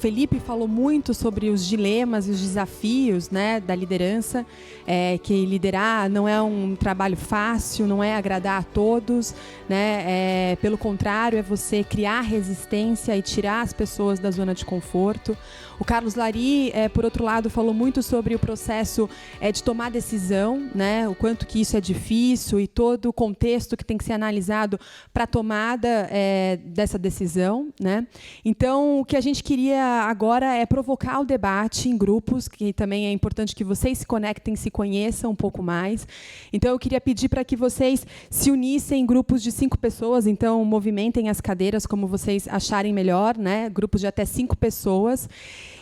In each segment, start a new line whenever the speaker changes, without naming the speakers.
Felipe falou muito sobre os dilemas e os desafios, né, da liderança, que liderar não é um trabalho fácil, não é agradar a todos, né, pelo contrário, é você criar resistência e tirar as pessoas da zona de conforto. O Carlos Lary, por outro lado, falou muito sobre o processo de tomar decisão, né, o quanto que isso é difícil e todo o contexto que tem que ser analisado para a tomada dessa decisão, né? Então, o que a gente queria agora é provocar o debate em grupos, que também é importante que vocês se conectem, se conheçam um pouco mais. Então, eu queria pedir para que vocês se unissem em grupos de 5 pessoas, então movimentem as cadeiras como vocês acharem melhor, né? Grupos de até 5 pessoas,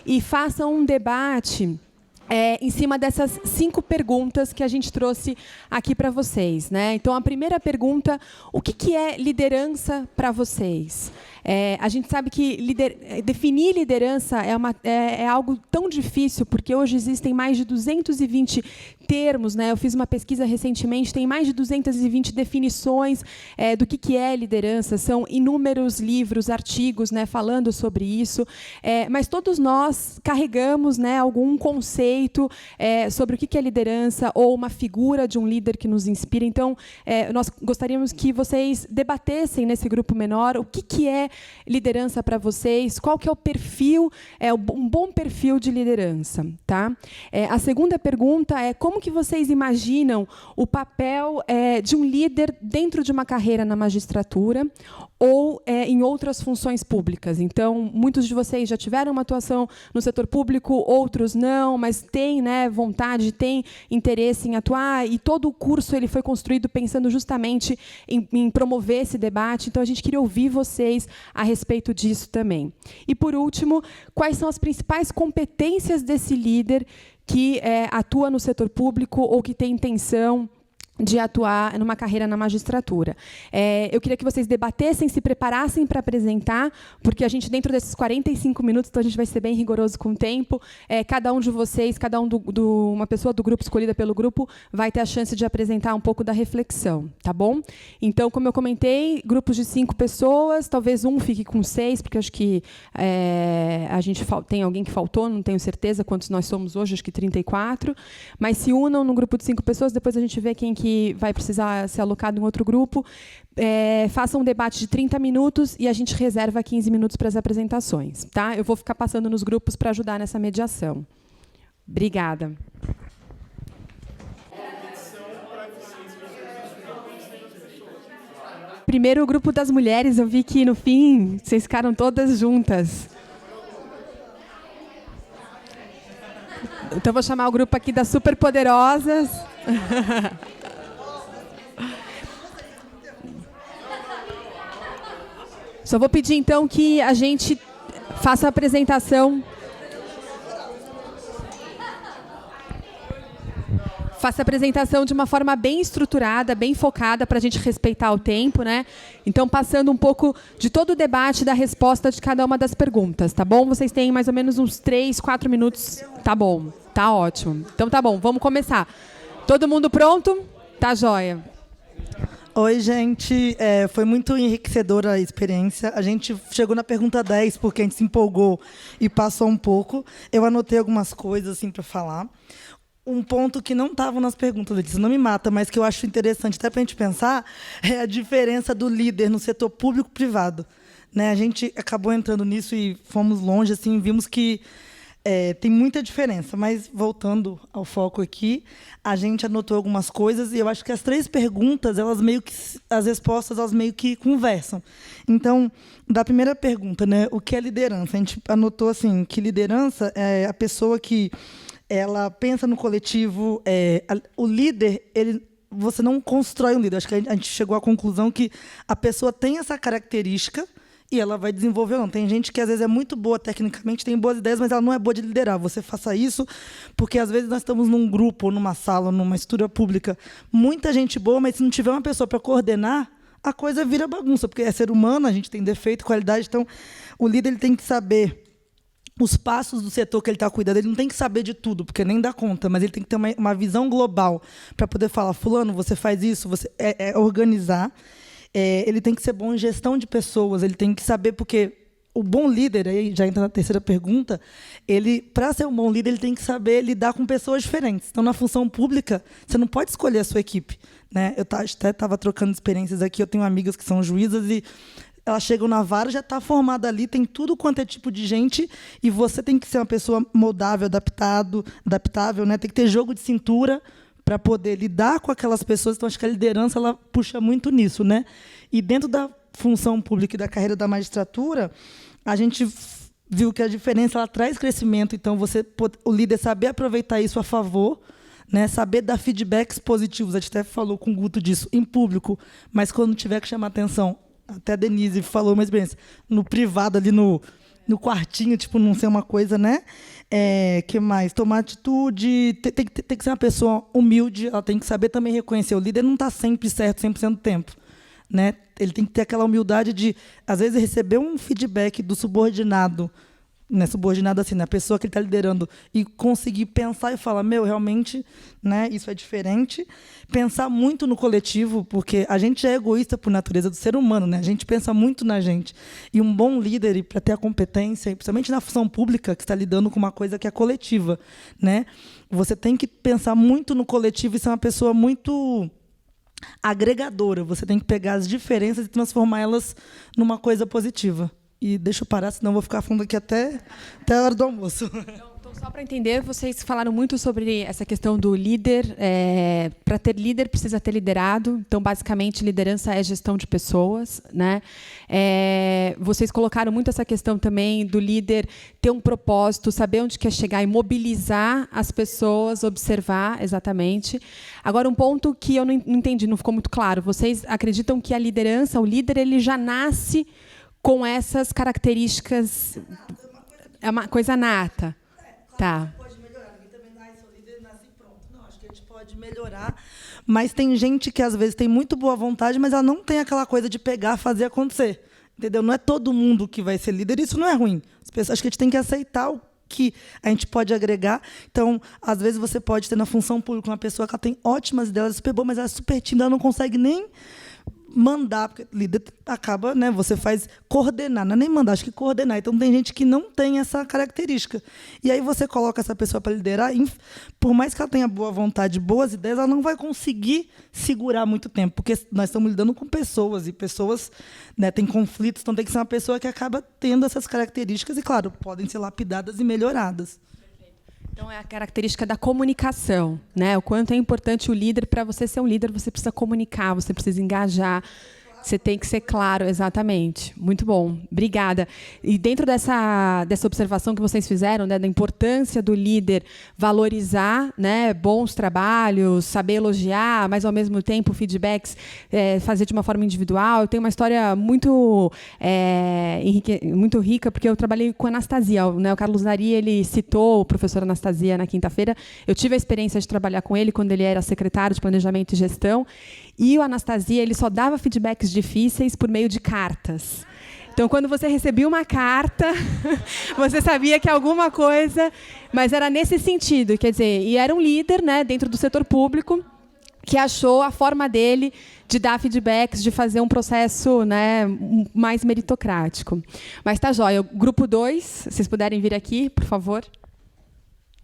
e façam um debate em cima dessas 5 perguntas que a gente trouxe aqui para vocês, né? Então, a primeira pergunta: o que é liderança para vocês? A gente sabe que definir liderança é algo tão difícil, porque hoje existem mais de 220 termos, né? Eu fiz uma pesquisa recentemente, tem mais de 220 definições do que é liderança. São inúmeros livros, artigos, né, falando sobre isso. Mas todos nós carregamos, né, algum conceito sobre o que é liderança ou uma figura de um líder que nos inspira. Então, nós gostaríamos que vocês debatessem nesse grupo menor o que é liderança para vocês, qual que é o perfil, um bom perfil de liderança, tá? A segunda pergunta é: como que vocês imaginam o papel de um líder dentro de uma carreira na magistratura ou em outras funções públicas? Então, muitos de vocês já tiveram uma atuação no setor público, outros não, mas têm, né, vontade, têm interesse em atuar, e todo o curso ele foi construído pensando justamente em promover esse debate. Então, a gente queria ouvir vocês a respeito disso também. E, por último, quais são as principais competências desse líder que atua no setor público ou que tem intenção de atuar numa carreira na magistratura? Eu queria que vocês debatessem, se preparassem para apresentar, porque a gente, dentro desses 45 minutos, então a gente vai ser bem rigoroso com o tempo, cada um de vocês, cada um uma pessoa do grupo, escolhida pelo grupo, vai ter a chance de apresentar um pouco da reflexão, tá bom? Então, como eu comentei, grupos de 5 pessoas, talvez um fique com 6, porque acho que a gente tem alguém que faltou, não tenho certeza quantos nós somos hoje, acho que 34, mas se unam num grupo de 5 pessoas, depois a gente vê quem que vai precisar ser alocado em outro grupo. Faça um debate de 30 minutos e a gente reserva 15 minutos para as apresentações, tá? Eu vou ficar passando nos grupos para ajudar nessa mediação. Obrigada. Primeiro, o grupo das mulheres, eu vi que, no fim, vocês ficaram todas juntas. Então, vou chamar o grupo aqui das Superpoderosas. Só vou pedir, então, que a gente faça a apresentação. Faça a apresentação de uma forma bem estruturada, bem focada, para a gente respeitar o tempo, né? Então, passando um pouco de todo o debate da resposta de cada uma das perguntas, tá bom? Vocês têm mais ou menos uns 3, 4 minutos. Tá bom, tá ótimo. Então, tá bom, vamos começar. Todo mundo pronto? Tá joia.
Oi, gente. Foi muito enriquecedora a experiência. A gente chegou na pergunta 10 porque a gente se empolgou e passou um pouco. Eu anotei algumas coisas assim, para falar. Um ponto que não estava nas perguntas, Letícia, não me mata, mas que eu acho interessante até para a gente pensar, é a diferença do líder no setor público e privado, né? A gente acabou entrando nisso e fomos longe, assim, vimos que tem muita diferença, mas voltando ao foco aqui, a gente anotou algumas coisas e eu acho que as 3 perguntas, as respostas, elas meio que conversam. Então, da primeira pergunta, né, o que é liderança? A gente anotou assim, que liderança é a pessoa que ela pensa no coletivo, o líder, você não constrói um líder. Acho que a gente chegou à conclusão que a pessoa tem essa característica e ela vai desenvolver ou não. Tem gente que, às vezes, é muito boa tecnicamente, tem boas ideias, mas ela não é boa de liderar. Você faça isso, porque, às vezes, nós estamos num grupo, ou numa sala, ou numa estrutura pública, muita gente boa, mas se não tiver uma pessoa para coordenar, a coisa vira bagunça, porque é ser humano, a gente tem defeito, qualidade. Então, o líder ele tem que saber os passos do setor que ele está cuidando. Ele não tem que saber de tudo, porque nem dá conta, mas ele tem que ter uma visão global para poder falar: fulano, você faz isso, você organizar. Ele tem que ser bom em gestão de pessoas, ele tem que saber, porque o bom líder, aí já entra na terceira pergunta, ele, para ser um bom líder, ele tem que saber lidar com pessoas diferentes. Então, na função pública, você não pode escolher a sua equipe, né? Eu até estava trocando experiências aqui, eu tenho amigas que são juízas e elas chegam na vara, já está formada ali, tem tudo quanto é tipo de gente, e você tem que ser uma pessoa moldável, adaptável, né? Tem que ter jogo de cintura para poder lidar com aquelas pessoas. Então, acho que a liderança ela puxa muito nisso, né? E dentro da função pública e da carreira da magistratura, a gente viu que a diferença ela traz crescimento. Então, o líder saber aproveitar isso a favor, né? Saber dar feedbacks positivos. A gente até falou com o Guto disso em público, mas quando tiver que chamar atenção, até a Denise falou uma experiência no privado ali no quartinho, tipo, não ser uma coisa, né? Que mais? Tomar atitude, tem que ser uma pessoa humilde, ela tem que saber também reconhecer. O líder não está sempre certo 100% do tempo, né? Ele tem que ter aquela humildade de, às vezes, receber um feedback do subordinado, né? Subordinado assim, né? A pessoa que ele está liderando, e conseguir pensar e falar, realmente, né? Isso é diferente. Pensar muito no coletivo, porque a gente é egoísta por natureza do ser humano, né? A gente pensa muito na gente. E um bom líder, para ter a competência, principalmente na função pública, que está lidando com uma coisa que é coletiva, né? Você tem que pensar muito no coletivo e ser uma pessoa muito agregadora. Você tem que pegar as diferenças e transformá-las numa coisa positiva. E deixa eu parar, senão eu vou ficar falando aqui até a hora do almoço.
Então, só para entender, vocês falaram muito sobre essa questão do líder. Para ter líder, precisa ter liderado. Então, basicamente, liderança é gestão de pessoas, né? Vocês colocaram muito essa questão também do líder ter um propósito, saber onde quer chegar e mobilizar as pessoas, observar exatamente. Agora, um ponto que eu não entendi, não ficou muito claro. Vocês acreditam que a liderança, o líder, ele já nasce com essas características, é uma coisa nata. Tá.
Pode melhorar. Ninguém também sou líder, nasci pronto. Não, acho que a gente pode melhorar. Mas tem gente que, às vezes, tem muito boa vontade, mas ela não tem aquela coisa de pegar, fazer acontecer. Entendeu? Não é todo mundo que vai ser líder, isso não é ruim. As pessoas, acho que a gente tem que aceitar o que a gente pode agregar. Então, às vezes, você pode ter na função pública uma pessoa que ela tem ótimas ideias, ela é super boa, mas ela é super tímida, ela não consegue nem mandar, porque líder acaba, né? Você faz coordenar, não é nem mandar, acho que coordenar. Então tem gente que não tem essa característica. E aí você coloca essa pessoa para liderar, e, por mais que ela tenha boa vontade, boas ideias, ela não vai conseguir segurar muito tempo, porque nós estamos lidando com pessoas, e pessoas, né, têm conflitos, então tem que ser uma pessoa que acaba tendo essas características, e, claro, podem ser lapidadas e melhoradas.
Então, é a característica da comunicação, né? O quanto é importante o líder. Para você ser um líder, você precisa comunicar, você precisa engajar, você tem que ser claro, exatamente. Muito bom, obrigada. E dentro dessa observação que vocês fizeram, né, da importância do líder valorizar, né, bons trabalhos, saber elogiar, mas, ao mesmo tempo, feedbacks, fazer de uma forma individual. Eu tenho uma história muito rica, porque eu trabalhei com a Anastasia, né? O Carlos Nari, ele citou o professor Anastasia na quinta-feira. Eu tive a experiência de trabalhar com ele quando ele era secretário de Planejamento e Gestão. E o Anastasia, ele só dava feedbacks difíceis por meio de cartas. Então, quando você recebia uma carta, você sabia que alguma coisa... Mas era nesse sentido, quer dizer, e era um líder, né, dentro do setor público, que achou a forma dele de dar feedbacks, de fazer um processo, né, mais meritocrático. Mas tá jóia. Grupo 2, se vocês puderem vir aqui, por favor.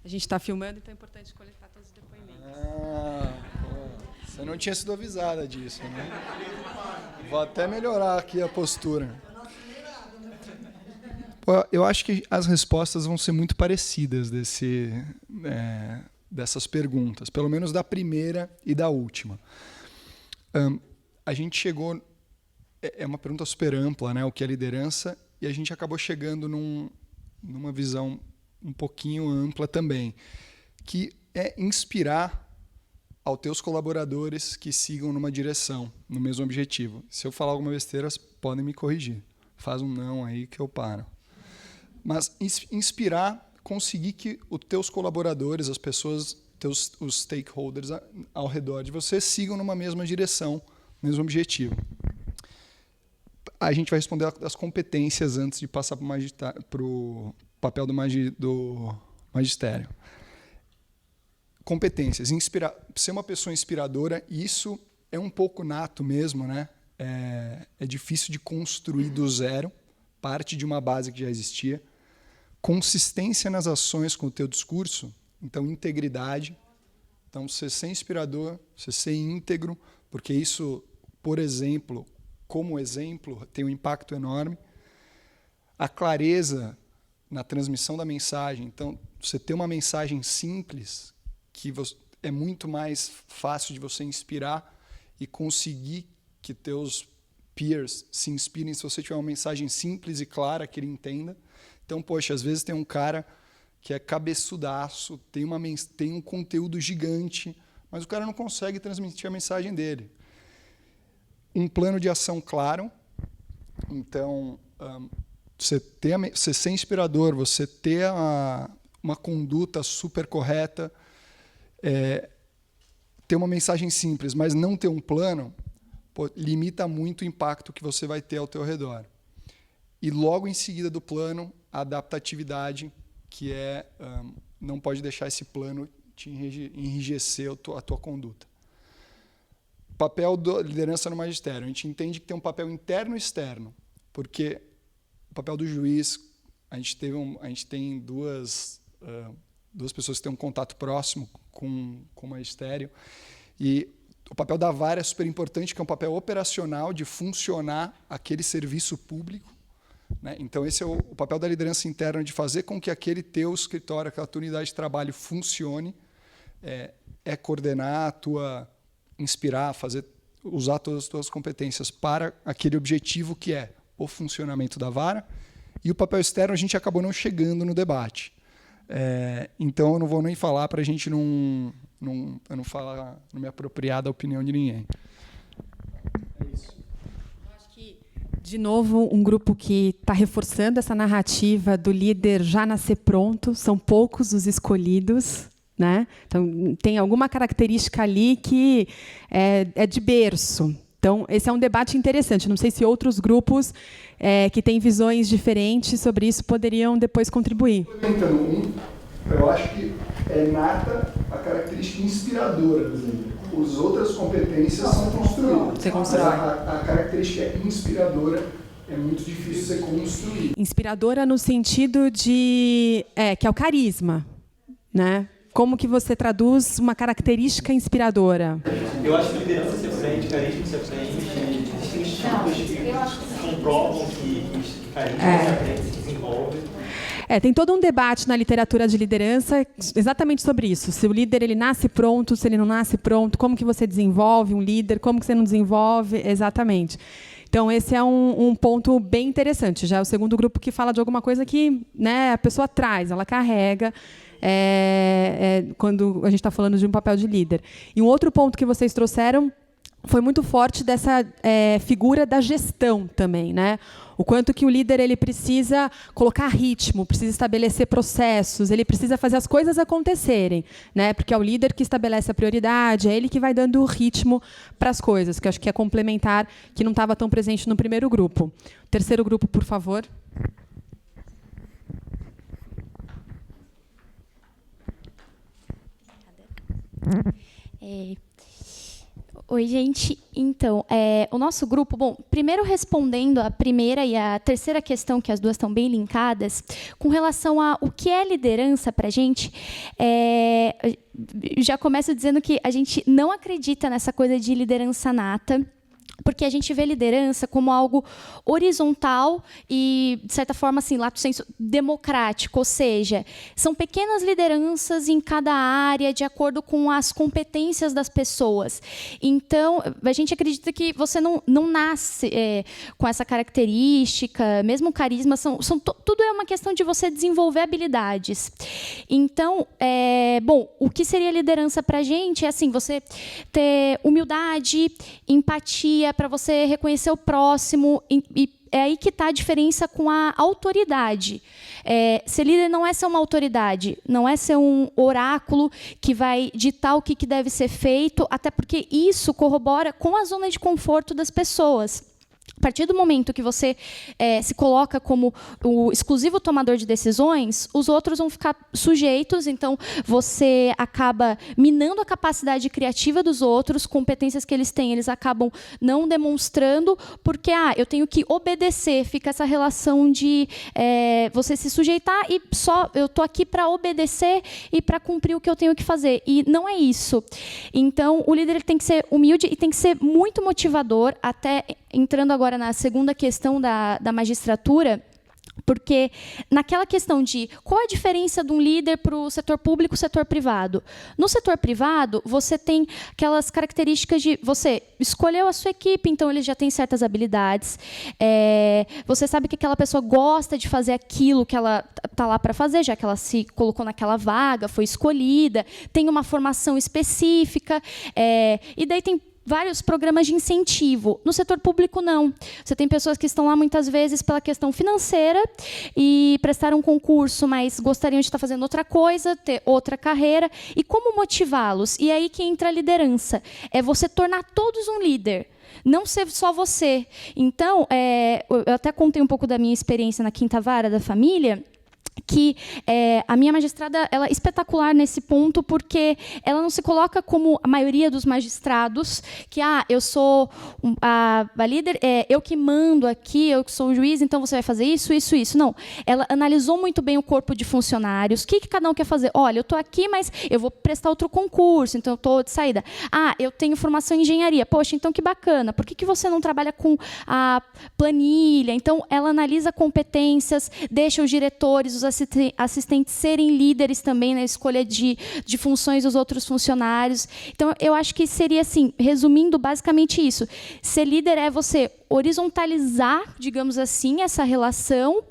A gente está filmando, então é importante coletar todos os depoimentos.
Você não tinha sido avisada disso, né? Vou até melhorar aqui a postura. Pô, eu acho que as respostas vão ser muito parecidas dessas perguntas, pelo menos da primeira e da última. A gente chegou... É uma pergunta super ampla, né? O que é liderança, e a gente acabou chegando numa visão um pouquinho ampla também, que é inspirar aos teus colaboradores que sigam numa direção, no mesmo objetivo. Se eu falar alguma besteira, podem me corrigir. Faz um não aí que eu paro. Mas inspirar, conseguir que os teus colaboradores, as pessoas, os stakeholders ao redor de você sigam numa mesma direção, mesmo objetivo. A gente vai responder as competências antes de passar para o papel do magistério. Competências, ser uma pessoa inspiradora, isso é um pouco nato mesmo, né? É difícil de construir do zero, parte de uma base que já existia, consistência nas ações com o teu discurso, então integridade, então você ser inspirador, você ser íntegro, porque isso, por exemplo, como exemplo, tem um impacto enorme. A clareza na transmissão da mensagem, então você ter uma mensagem simples que é muito mais fácil de você inspirar e conseguir que teus peers se inspirem se você tiver uma mensagem simples e clara que ele entenda. Então, poxa, às vezes tem um cara que é cabeçudaço, tem um conteúdo gigante, mas o cara não consegue transmitir a mensagem dele. Um plano de ação claro. Então, você ser inspirador, você ter uma conduta super correta, ter uma mensagem simples, mas não ter um plano, limita muito o impacto que você vai ter ao teu redor. E logo em seguida do plano, a adaptatividade, que não pode deixar esse plano te enrijecer a tua conduta. Papel da liderança no magistério. A gente entende que tem um papel interno e externo, porque o papel do juiz, a gente tem duas pessoas que têm um contato próximo com o magistério, e o papel da vara é super importante, que é um papel operacional de funcionar aquele serviço público, né? Então, esse é o papel da liderança interna, de fazer com que aquele teu escritório, aquela tua unidade de trabalho funcione, coordenar, inspirar, usar todas as tuas competências para aquele objetivo que é o funcionamento da vara. E o papel externo a gente acabou não chegando no debate. Então, eu não vou nem falar para a gente não me apropriar da opinião de ninguém. É isso.
Eu acho que, de novo, um grupo que está reforçando essa narrativa do líder já nascer pronto, são poucos os escolhidos, né? Então, tem alguma característica ali que é de berço. Então, esse é um debate interessante. Não sei se outros grupos que têm visões diferentes sobre isso poderiam depois contribuir.
Eu acho que é nata a característica inspiradora do líder. As outras competências são construídas.
Você constrói.
Mas a característica inspiradora é muito difícil ser construída.
Inspiradora no sentido de que é o carisma, né? Como que você traduz uma característica inspiradora?
Eu acho que liderança se aprende, carisma se aprende, existem estudos que comprovam que carisma se aprende, se desenvolve.
Tem todo um debate na literatura de liderança exatamente sobre isso. Se o líder ele nasce pronto, se ele não nasce pronto, como que você desenvolve um líder, como que você não desenvolve, exatamente. Então, esse é um ponto bem interessante. Já é o segundo grupo que fala de alguma coisa que, né, a pessoa traz, ela carrega, quando a gente está falando de um papel de líder. E um outro ponto que vocês trouxeram foi muito forte dessa figura da gestão também, né? O quanto que o líder ele precisa colocar ritmo, precisa estabelecer processos, ele precisa fazer as coisas acontecerem, né? Porque é o líder que estabelece a prioridade, é ele que vai dando o ritmo para as coisas, que eu acho que é complementar, que não estava tão presente no primeiro grupo. O terceiro grupo, por favor.
Oi, gente. Então, o nosso grupo... Bom, primeiro respondendo a primeira e a terceira questão, que as duas estão bem linkadas, com relação a o que é liderança para a gente, já começo dizendo que a gente não acredita nessa coisa de liderança nata, porque a gente vê liderança como algo horizontal e, de certa forma, assim, lato sensu, democrático, ou seja, são pequenas lideranças em cada área, de acordo com as competências das pessoas. Então, a gente acredita que você não nasce com essa característica, mesmo carisma, tudo é uma questão de você desenvolver habilidades. Então, bom, o que seria liderança para a gente é assim, você ter humildade, empatia, para você reconhecer o próximo, e é aí que está a diferença com a autoridade. Ser líder não é ser uma autoridade, não é ser um oráculo que vai ditar o que deve ser feito, até porque isso corrobora com a zona de conforto das pessoas. A partir do momento que você se coloca como o exclusivo tomador de decisões, os outros vão ficar sujeitos, então você acaba minando a capacidade criativa dos outros, competências que eles têm, eles acabam não demonstrando, porque eu tenho que obedecer, fica essa relação de você se sujeitar e só eu estou aqui para obedecer e para cumprir o que eu tenho que fazer. E não é isso. Então, o líder ele tem que ser humilde e tem que ser muito motivador, até entrando agora na segunda questão da magistratura, porque naquela questão de qual a diferença de um líder para o setor público e o setor privado. No setor privado, você tem aquelas características de você escolheu a sua equipe, então ele já tem certas habilidades, você sabe que aquela pessoa gosta de fazer aquilo que ela está lá para fazer, já que ela se colocou naquela vaga, foi escolhida, tem uma formação específica, e daí tem vários programas de incentivo. No setor público, não. Você tem pessoas que estão lá, muitas vezes, pela questão financeira e prestaram um concurso, mas gostariam de estar fazendo outra coisa, ter outra carreira. E como motivá-los? E aí que entra a liderança. É você tornar todos um líder. Não ser só você. Então, eu até contei um pouco da minha experiência na Quinta Vara da Família, que a minha magistrada ela é espetacular nesse ponto, porque ela não se coloca como a maioria dos magistrados, que eu sou a líder, eu que mando aqui, eu que sou o juiz, então você vai fazer isso, isso, isso. Não, ela analisou muito bem o corpo de funcionários, o que cada um quer fazer. Olha, eu estou aqui, mas eu vou prestar outro concurso, então eu estou de saída. Eu tenho formação em engenharia. Poxa, então que bacana. Por que você não trabalha com a planilha? Então, ela analisa competências, deixa os diretores, os assistentes serem líderes também na escolha de funções dos outros funcionários. Então, eu acho que seria, assim, resumindo basicamente isso. Ser líder é você horizontalizar, digamos assim, essa relação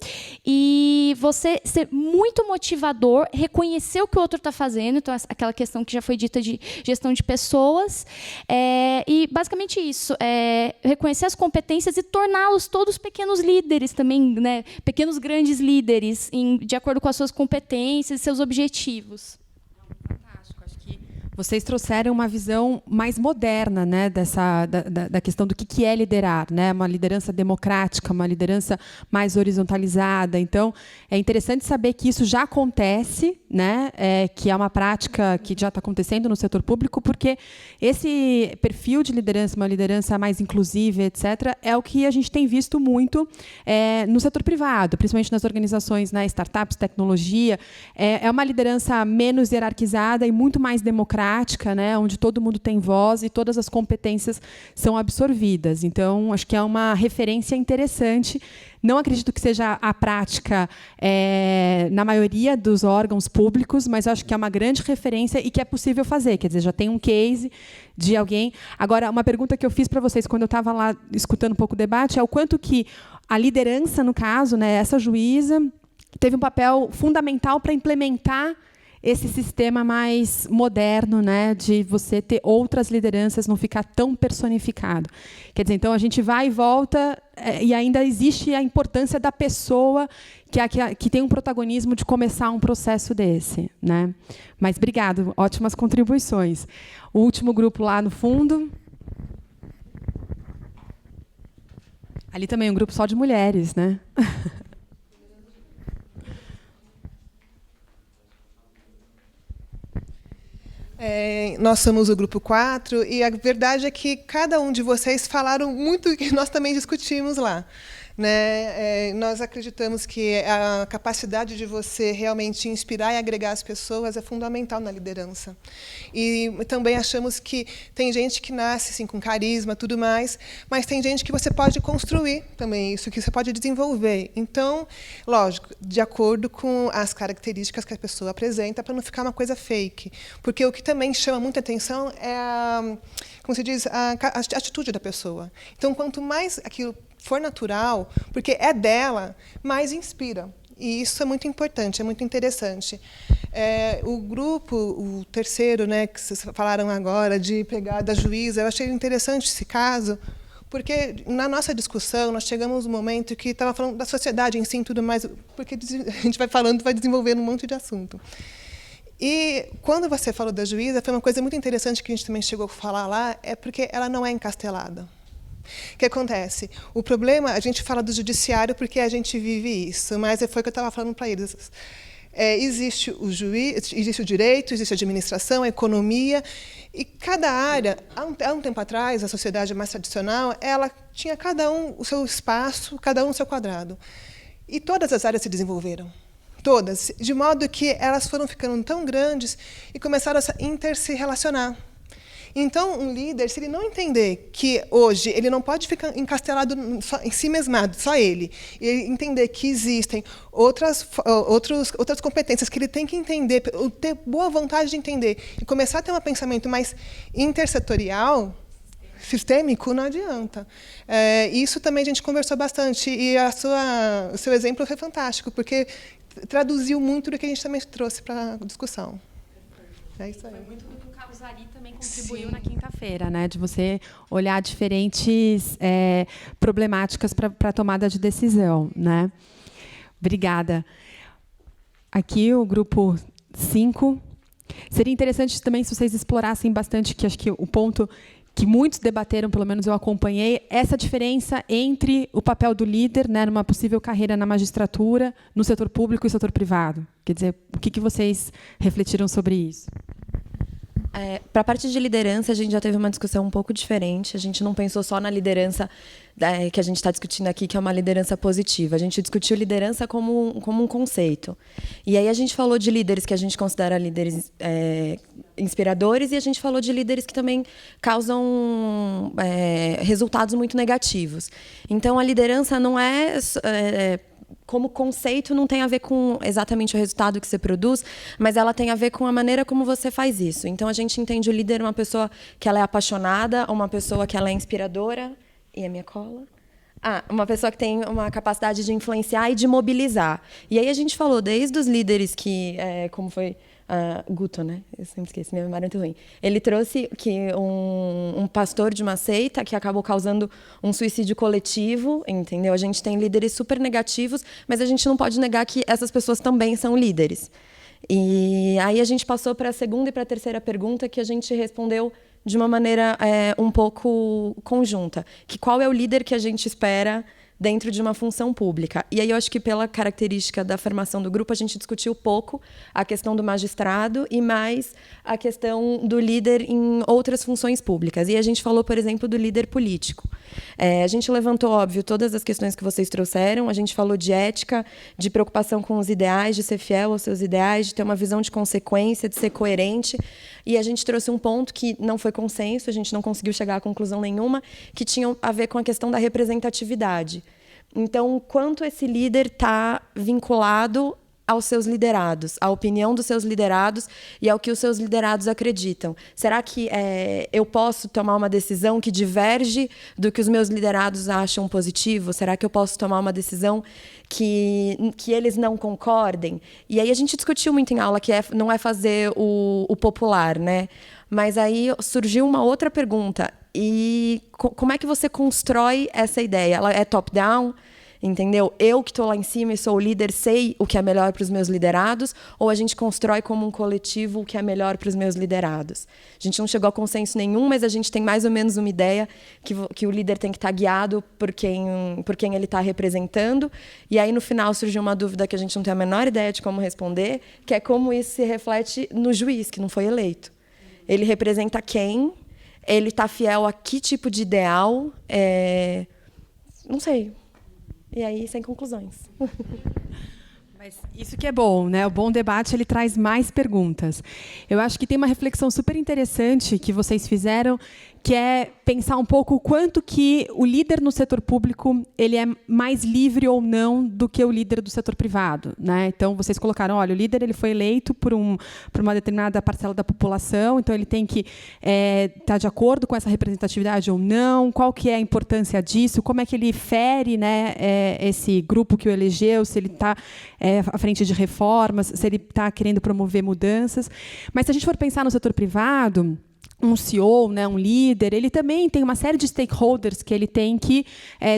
e você ser muito motivador, reconhecer o que o outro está fazendo, então aquela questão que já foi dita de gestão de pessoas, e basicamente isso, reconhecer as competências e torná-los todos pequenos líderes também, né? Pequenos grandes líderes, de acordo com as suas competências e seus objetivos.
Vocês trouxeram uma visão mais moderna, né, da questão do que é liderar, né, uma liderança democrática, uma liderança mais horizontalizada. Então, é interessante saber que isso já acontece, né, que é uma prática que já está acontecendo no setor público, porque esse perfil de liderança, uma liderança mais inclusiva, etc., é o que a gente tem visto muito no setor privado, principalmente nas organizações, né, startups, tecnologia. É uma liderança menos hierarquizada e muito mais democrática, né, onde todo mundo tem voz e todas as competências são absorvidas. Então, acho que é uma referência interessante. Não acredito que seja a prática na maioria dos órgãos públicos, mas acho que é uma grande referência e que é possível fazer. Quer dizer, já tem um case de alguém. Agora, uma pergunta que eu fiz para vocês quando eu estava lá escutando um pouco o debate é o quanto que a liderança, no caso, né, essa juíza, teve um papel fundamental para implementar esse sistema mais moderno, né, de você ter outras lideranças, não ficar tão personificado. Quer dizer, então a gente vai e volta e ainda existe a importância da pessoa que tem um protagonismo de começar um processo desse, né? Mas obrigado, ótimas contribuições. O último grupo lá no fundo. Ali também é um grupo só de mulheres, né?
Nós somos o grupo 4 e a verdade é que cada um de vocês falaram muito que nós também discutimos lá. Né? Nós acreditamos que a capacidade de você realmente inspirar e agregar as pessoas é fundamental na liderança. E também achamos que tem gente que nasce assim, com carisma, tudo mais, mas tem gente que você pode construir também isso, que você pode desenvolver. Então, lógico, de acordo com as características que a pessoa apresenta, para não ficar uma coisa fake. Porque o que também chama muita atenção é como se diz, a atitude da pessoa. Então, quanto mais aquilo for natural, porque é dela, mais inspira. E isso é muito importante, é muito interessante. O grupo, o terceiro, né, que vocês falaram agora, de pegar da juíza, eu achei interessante esse caso, porque na nossa discussão nós chegamos no momento que estava falando da sociedade em si e tudo mais, porque a gente vai falando, vai desenvolvendo um monte de assunto. E quando você falou da juíza, foi uma coisa muito interessante que a gente também chegou a falar lá, é porque ela não é encastelada. O que acontece? O problema, a gente fala do judiciário porque a gente vive isso, mas foi o que eu estava falando para eles. Existe o juiz, existe o direito, existe a administração, a economia, e cada área, há um tempo atrás, a sociedade mais tradicional, ela tinha cada um o seu espaço, cada um o seu quadrado. E todas as áreas se desenvolveram. Todas, de modo que elas foram ficando tão grandes e começaram a se relacionar. Então, um líder, se ele não entender que hoje ele não pode ficar encastelado em si mesmado, só ele, e ele entender que existem outras competências que ele tem que entender, ter boa vontade de entender, e começar a ter um pensamento mais intersetorial, sistêmico, não adianta. Isso também a gente conversou bastante, e o seu exemplo foi fantástico, porque traduziu muito do que a gente também trouxe para a discussão. É isso aí.
Foi muito do que o Carlos Ari também contribuiu na quinta-feira, né? De você olhar diferentes problemáticas para a tomada de decisão, né? Obrigada. Aqui o grupo 5. Seria interessante também se vocês explorassem bastante, que acho que o ponto que muitos debateram, pelo menos eu acompanhei, essa diferença entre o papel do líder, né, numa possível carreira na magistratura, no setor público e setor privado. Quer dizer, o que vocês refletiram sobre isso?
Para a parte de liderança, a gente já teve uma discussão um pouco diferente. A gente não pensou só na liderança que a gente está discutindo aqui, que é uma liderança positiva. A gente discutiu liderança como um conceito. E aí a gente falou de líderes que a gente considera líderes inspiradores, e a gente falou de líderes que também causam resultados muito negativos. Então, a liderança não como conceito, não tem a ver com exatamente o resultado que você produz, mas ela tem a ver com a maneira como você faz isso. Então, a gente entende o líder uma pessoa que ela é apaixonada, uma pessoa que ela é inspiradora. E a minha cola? Uma pessoa que tem uma capacidade de influenciar e de mobilizar. E aí a gente falou desde os líderes que, como foi Guto, né? Eu sempre esqueço, minha memória é muito ruim. Ele trouxe que um pastor de uma seita que acabou causando um suicídio coletivo, entendeu? A gente tem líderes super negativos, mas a gente não pode negar que essas pessoas também são líderes. E aí a gente passou para a segunda e para a terceira pergunta, que a gente respondeu de uma maneira um pouco conjunta, que qual é o líder que a gente espera dentro de uma função pública. E aí eu acho que pela característica da formação do grupo, a gente discutiu pouco a questão do magistrado e mais a questão do líder em outras funções públicas. E a gente falou, por exemplo, do líder político. A gente levantou, óbvio, todas as questões que vocês trouxeram, a gente falou de ética, de preocupação com os ideais, de ser fiel aos seus ideais, de ter uma visão de consequência, de ser coerente. E a gente trouxe um ponto que não foi consenso, a gente não conseguiu chegar a conclusão nenhuma, que tinha a ver com a questão da representatividade. Então, quanto esse líder está vinculado aos seus liderados, à opinião dos seus liderados e ao que os seus liderados acreditam. Será que eu posso tomar uma decisão que diverge do que os meus liderados acham positivo? Será que eu posso tomar uma decisão que eles não concordem? E aí a gente discutiu muito em aula que não é fazer o popular, né? Mas aí surgiu uma outra pergunta. E como é que você constrói essa ideia? Ela é top-down? Entendeu? Eu que estou lá em cima e sou o líder, sei o que é melhor para os meus liderados, ou a gente constrói como um coletivo o que é melhor para os meus liderados? A gente não chegou a consenso nenhum, mas a gente tem mais ou menos uma ideia que o líder tem que estar guiado por quem ele está representando. E aí, no final, surgiu uma dúvida que a gente não tem a menor ideia de como responder, que é como isso se reflete no juiz, que não foi eleito. Ele representa quem? Ele está fiel a que tipo de ideal? Não sei. E aí, sem conclusões.
Mas isso que é bom, né? O bom debate, ele traz mais perguntas. Eu acho que tem uma reflexão super interessante que vocês fizeram, que é pensar um pouco o quanto que o líder no setor público ele é mais livre ou não do que o líder do setor privado, né? Então, vocês colocaram, olha, o líder ele foi eleito por uma determinada parcela da população, então ele tem que estar de acordo com essa representatividade ou não, qual que é a importância disso, como é que ele fere, né, esse grupo que o elegeu, se ele está à frente de reformas, se ele está querendo promover mudanças. Mas se a gente for pensar no setor privado, um CEO, né, um líder, ele também tem uma série de stakeholders que ele tem que,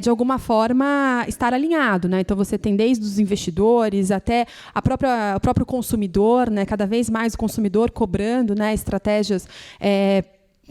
de alguma forma, estar alinhado, né? Então, você tem desde os investidores até o próprio consumidor, né? Cada vez mais o consumidor cobrando, né, estratégias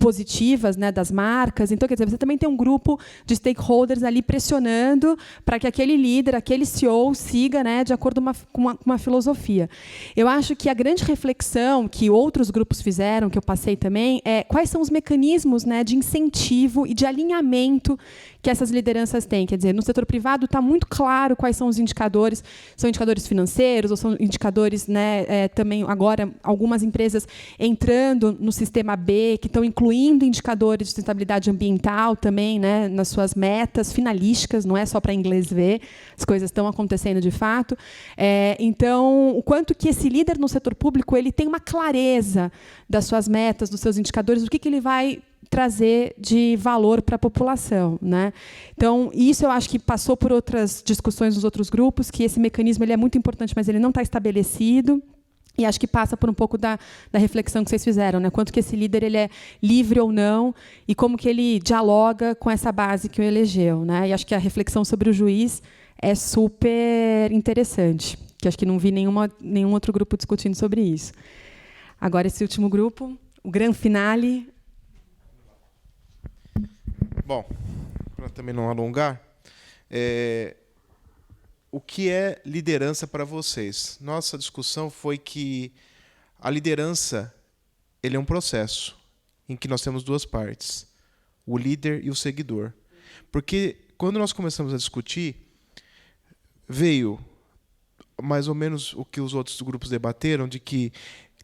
positivas, né, das marcas. Então, quer dizer, você também tem um grupo de stakeholders ali pressionando para que aquele líder, aquele CEO siga, né, de acordo com uma filosofia. Eu acho que a grande reflexão que outros grupos fizeram, que eu passei também, é quais são os mecanismos, né, de incentivo e de alinhamento que essas lideranças têm. Quer dizer, no setor privado está muito claro quais são os indicadores. São indicadores financeiros ou são indicadores, né, também agora algumas empresas entrando no sistema B, que estão incluindo indicadores de sustentabilidade ambiental também, né, nas suas metas finalísticas, não é só para inglês ver, as coisas estão acontecendo de fato. Então, o quanto que esse líder no setor público ele tem uma clareza das suas metas, dos seus indicadores, do que ele vai trazer de valor para a população, né? Então, isso eu acho que passou por outras discussões nos outros grupos, que esse mecanismo ele é muito importante, mas ele não está estabelecido. E acho que passa por um pouco da reflexão que vocês fizeram, né? Quanto que esse líder ele é livre ou não e como que ele dialoga com essa base que o elegeu, né? E acho que a reflexão sobre o juiz é super interessante, que acho que não vi nenhum outro grupo discutindo sobre isso. Agora, esse último grupo, o grande finale.
Bom, para também não alongar, o que é liderança para vocês? Nossa discussão foi que a liderança ele é um processo em que nós temos duas partes, o líder e o seguidor. Porque quando nós começamos a discutir, veio mais ou menos o que os outros grupos debateram, de que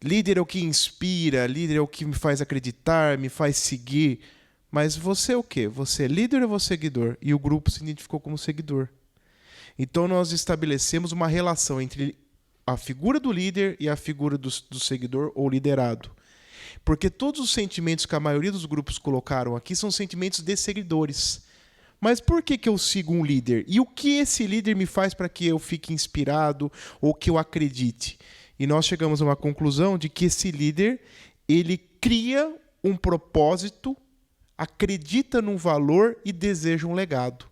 líder é o que inspira, líder é o que me faz acreditar, me faz seguir. Mas você é o quê? Você é líder ou você é seguidor? E o grupo se identificou como seguidor. Então, nós estabelecemos uma relação entre a figura do líder e a figura do seguidor ou liderado. Porque todos os sentimentos que a maioria dos grupos colocaram aqui são sentimentos de seguidores. Mas por que eu sigo um líder? E o que esse líder me faz para que eu fique inspirado ou que eu acredite? E nós chegamos a uma conclusão de que esse líder ele cria um propósito, acredita num valor e deseja um legado.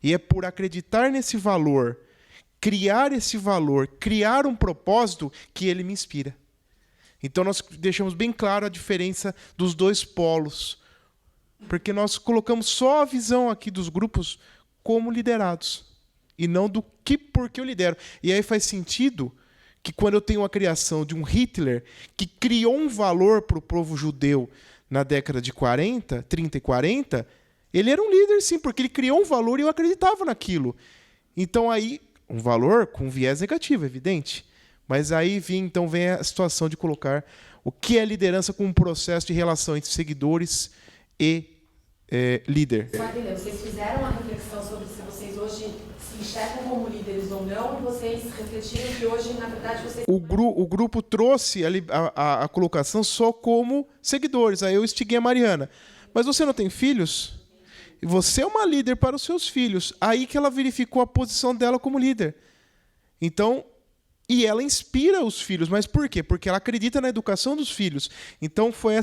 E é por acreditar nesse valor, criar um propósito que ele me inspira. Então nós deixamos bem claro a diferença dos dois polos, porque nós colocamos só a visão aqui dos grupos como liderados e não do que porque eu lidero. E aí faz sentido que quando eu tenho a criação de um Hitler que criou um valor para o povo judeu na década de 30 e 40, ele era um líder, sim, porque ele criou um valor e eu acreditava naquilo. Então, aí, um valor com viés negativo, evidente. Mas aí vem a situação de colocar o que é liderança como um processo de relação entre seguidores e líder.
Vocês fizeram a reflexão sobre se vocês hoje se enxergam como líderes ou não, e vocês refletiram que hoje, na verdade, vocês...
O grupo trouxe a colocação só como seguidores. Aí eu instiguei a Mariana. Mas você não tem filhos? E você é uma líder para os seus filhos. Aí que ela verificou a posição dela como líder. Então, e ela inspira os filhos. Mas por quê? Porque ela acredita na educação dos filhos. Então, foi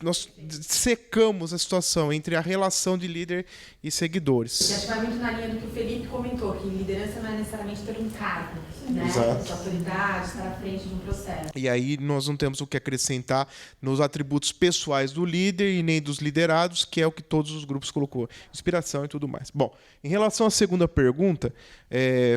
nós secamos a situação entre a relação de líder e seguidores.
E acho que vai muito na linha do que o Felipe comentou, que liderança não é necessariamente ter um cargo, né?
Exato.
Autoridade, estar à frente de um processo.
E aí nós não temos o que acrescentar nos atributos pessoais do líder e nem dos liderados, que é o que todos os grupos colocou. Inspiração e tudo mais. Bom, em relação à segunda pergunta,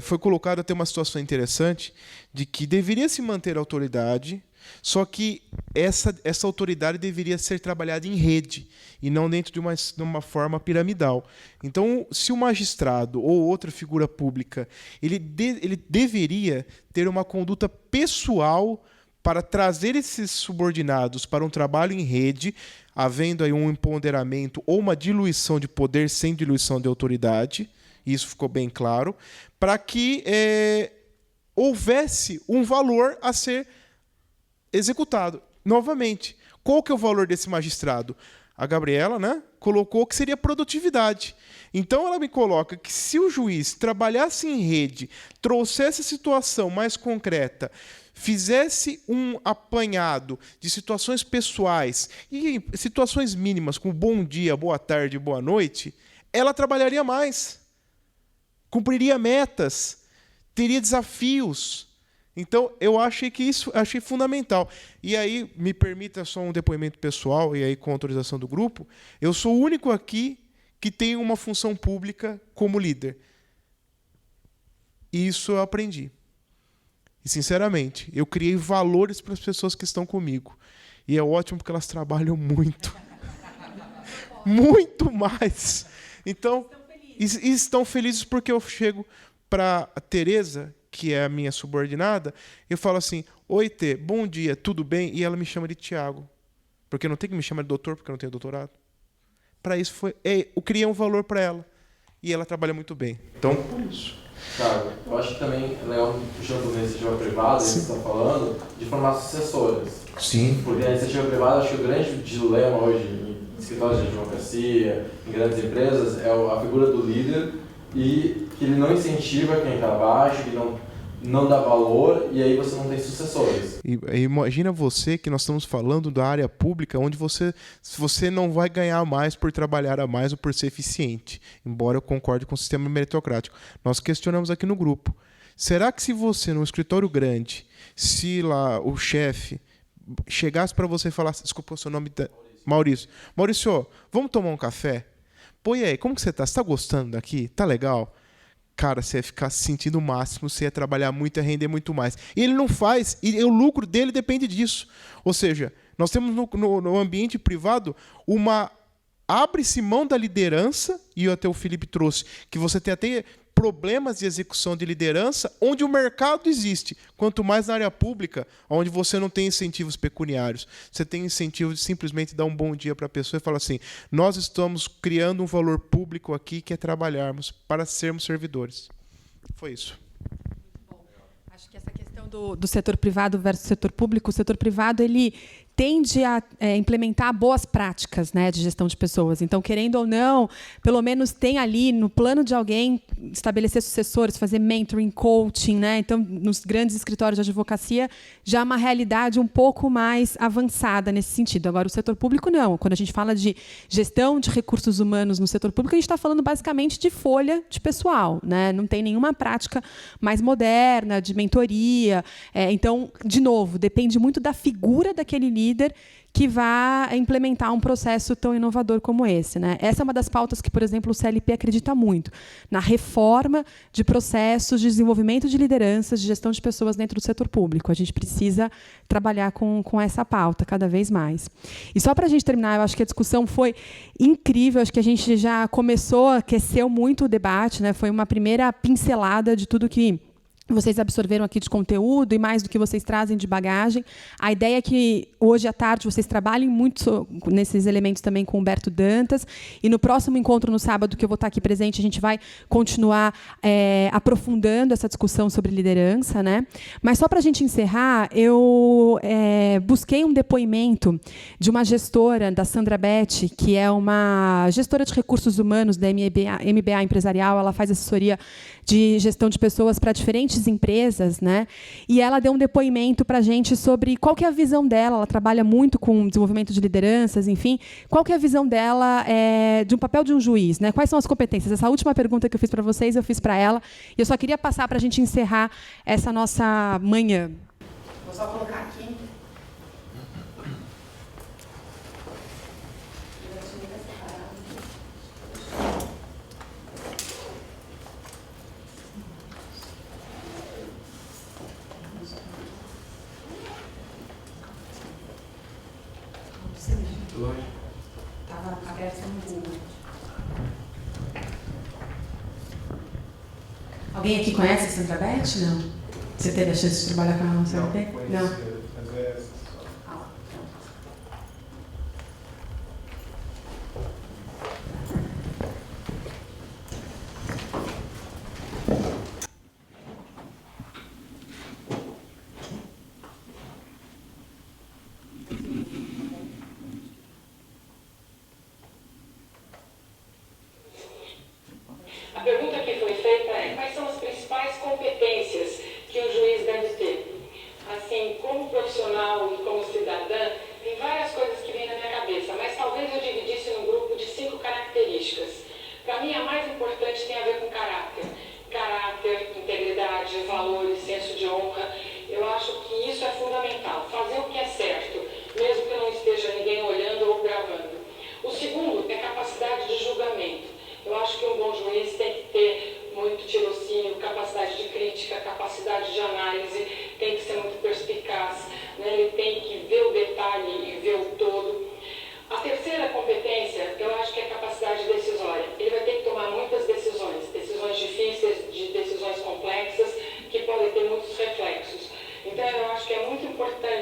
foi colocada até uma situação interessante de que deveria se manter a autoridade, só que essa autoridade deveria ser trabalhada em rede e não dentro de uma forma piramidal. Então, se o magistrado ou outra figura pública ele deveria ter uma conduta pessoal para trazer esses subordinados para um trabalho em rede, havendo aí um empoderamento ou uma diluição de poder sem diluição de autoridade, isso ficou bem claro, para que houvesse um valor a ser executado. Novamente, qual que é o valor desse magistrado? A Gabriela, né, colocou que seria produtividade. Então, ela me coloca que se o juiz trabalhasse em rede, trouxesse a situação mais concreta, fizesse um apanhado de situações pessoais e situações mínimas, como bom dia, boa tarde, boa noite, ela trabalharia mais, cumpriria metas, teria desafios, Então, eu achei fundamental. E aí, me permita só um depoimento pessoal, e aí com autorização do grupo, eu sou o único aqui que tem uma função pública como líder. E isso eu aprendi. E, sinceramente, eu criei valores para as pessoas que estão comigo. E é ótimo porque elas trabalham muito. Muito mais. Então, estão felizes porque eu chego para a Tereza, que é a minha subordinada, eu falo assim: oi, Tê, bom dia, tudo bem? E ela me chama de Tiago. Porque não tem que me chamar de doutor, porque eu não tenho doutorado. Para isso, eu criei um valor para ela. E ela trabalha muito bem. Então, por isso.
Thiago, eu acho que também é legal, puxando a iniciativa privada, que você está falando, de formar sucessores.
Sim.
Porque a iniciativa privada, acho que o grande dilema hoje em escritórios de advocacia, em grandes empresas, é a figura do líder e que ele não incentiva quem está abaixo, que não dá valor, e aí você não tem sucessores.
Imagina você que nós estamos falando da área pública, onde você não vai ganhar mais por trabalhar a mais ou por ser eficiente, embora eu concorde com o sistema meritocrático. Nós questionamos aqui no grupo. Será que se você, num escritório grande, se lá o chefe chegasse para você e falasse, desculpa o seu nome, Maurício, vamos tomar um café? Pô, e aí, como que você está? Você está gostando daqui? Tá legal? Cara, você ia ficar se sentindo o máximo, você ia trabalhar muito, ia render muito mais. E ele não faz, e o lucro dele depende disso. Ou seja, nós temos no ambiente privado abre-se mão da liderança, e até o Felipe trouxe, que você tem até problemas de execução de liderança, onde o mercado existe. Quanto mais na área pública, onde você não tem incentivos pecuniários. Você tem incentivo de simplesmente dar um bom dia para a pessoa e falar assim, nós estamos criando um valor público aqui que é trabalharmos para sermos servidores. Foi isso.
Acho que essa questão do setor privado versus setor público, o setor privado ele tende a implementar boas práticas, né, de gestão de pessoas. Então, querendo ou não, pelo menos tem ali no plano de alguém estabelecer sucessores, fazer mentoring, coaching, né? Então, nos grandes escritórios de advocacia já é uma realidade um pouco mais avançada nesse sentido. Agora, o setor público não. Quando a gente fala de gestão de recursos humanos no setor público, a gente está falando basicamente de folha de pessoal, né? Não tem nenhuma prática mais moderna de mentoria. Então, de novo, depende muito da figura daquele líder que vai implementar um processo tão inovador como esse, né? Essa é uma das pautas que, por exemplo, o CLP acredita muito, na reforma de processos de desenvolvimento de lideranças, de gestão de pessoas dentro do setor público. A gente precisa trabalhar com essa pauta cada vez mais. E só para a gente terminar, eu acho que a discussão foi incrível, acho que a gente já começou, aqueceu muito o debate, né? Foi uma primeira pincelada de tudo que vocês absorveram aqui de conteúdo e mais do que vocês trazem de bagagem. A ideia é que hoje à tarde vocês trabalhem muito nesses elementos também com o Humberto Dantas, e no próximo encontro, no sábado, que eu vou estar aqui presente, a gente vai continuar aprofundando essa discussão sobre liderança, né? Mas só para a gente encerrar, eu busquei um depoimento de uma gestora, da Sandra Betti, que é uma gestora de recursos humanos da MBA Empresarial. Ela faz assessoria de gestão de pessoas para diferentes empresas, né? E ela deu um depoimento para a gente sobre qual que é a visão dela. Ela trabalha muito com desenvolvimento de lideranças, enfim. Qual que é a visão dela de um papel de um juiz, né? Quais são as competências? Essa última pergunta que eu fiz para vocês, eu fiz para ela. E eu só queria passar para a gente encerrar essa nossa manhã. Vou só colocar aqui. Estava aberto no Google. Alguém aqui conhece a Sandra Betti? Não? Você teve a chance de trabalhar com ela no CLP? Não.
A pergunta que foi feita é: quais são as principais competências que o juiz deve ter? Assim, como profissional e como cidadã, tem várias coisas que vêm na minha cabeça, mas talvez eu dividisse num grupo de 5 características. Para mim, a mais importante tem a ver com caráter. Caráter, integridade, valores, senso de honra.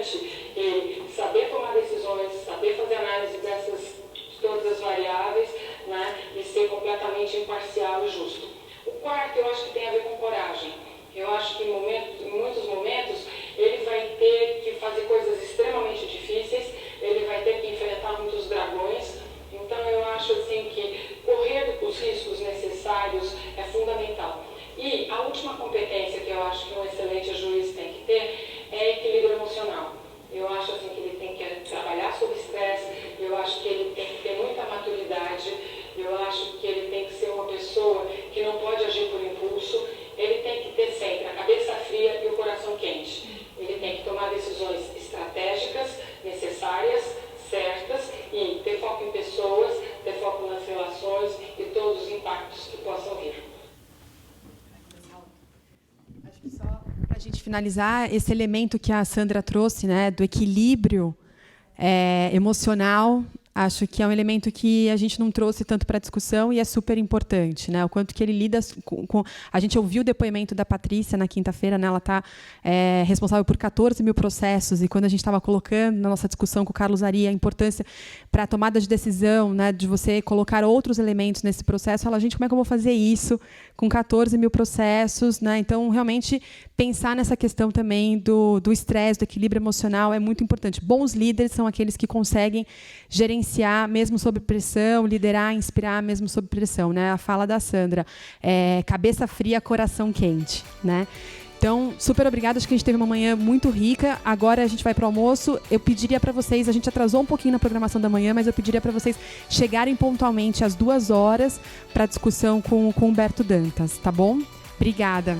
importante ele saber tomar decisões, saber fazer análise de todas as variáveis, né, e ser completamente imparcial e justo. O quarto, eu acho que tem a ver com coragem. Eu acho que em muitos momentos ele vai ter que fazer coisas extremamente difíceis, ele vai ter que enfrentar muitos dragões. Então eu acho assim que correr os riscos necessários é fundamental. E a última competência que eu acho que um excelente juiz tem que ter é equilíbrio emocional. Eu acho assim que ele tem que trabalhar sob estresse, eu acho que ele tem que ter muita maturidade, eu acho que ele tem que ser uma pessoa que não pode agir por impulso, ele tem que ter sempre a cabeça fria e o coração quente. Ele tem que tomar decisões estratégicas, necessárias, certas, e ter foco em pessoas, ter foco nas relações e todos os impactos que possam vir.
Acho que só para a gente finalizar, esse elemento que a Sandra trouxe, né, do equilíbrio emocional, acho que é um elemento que a gente não trouxe tanto para a discussão e é super importante, né? O quanto que ele lida com... A gente ouviu o depoimento da Patrícia na quinta-feira, né? Ela está responsável por 14 mil processos, e quando a gente estava colocando na nossa discussão com o Carlos Ari a importância para a tomada de decisão, né, de você colocar outros elementos nesse processo, ela, gente, como é que eu vou fazer isso com 14 mil processos, né? Então, realmente, pensar nessa questão também do estresse, do equilíbrio emocional é muito importante. Bons líderes são aqueles que conseguem gerenciar mesmo sob pressão, liderar, inspirar mesmo sob pressão, né? A fala da Sandra, cabeça fria, coração quente, né? Então, super obrigada, acho que a gente teve uma manhã muito rica. Agora a gente vai para o almoço. Eu pediria para vocês, a gente atrasou um pouquinho na programação da manhã, mas eu pediria para vocês chegarem pontualmente às 2 horas para a discussão com o Humberto Dantas, tá bom? Obrigada.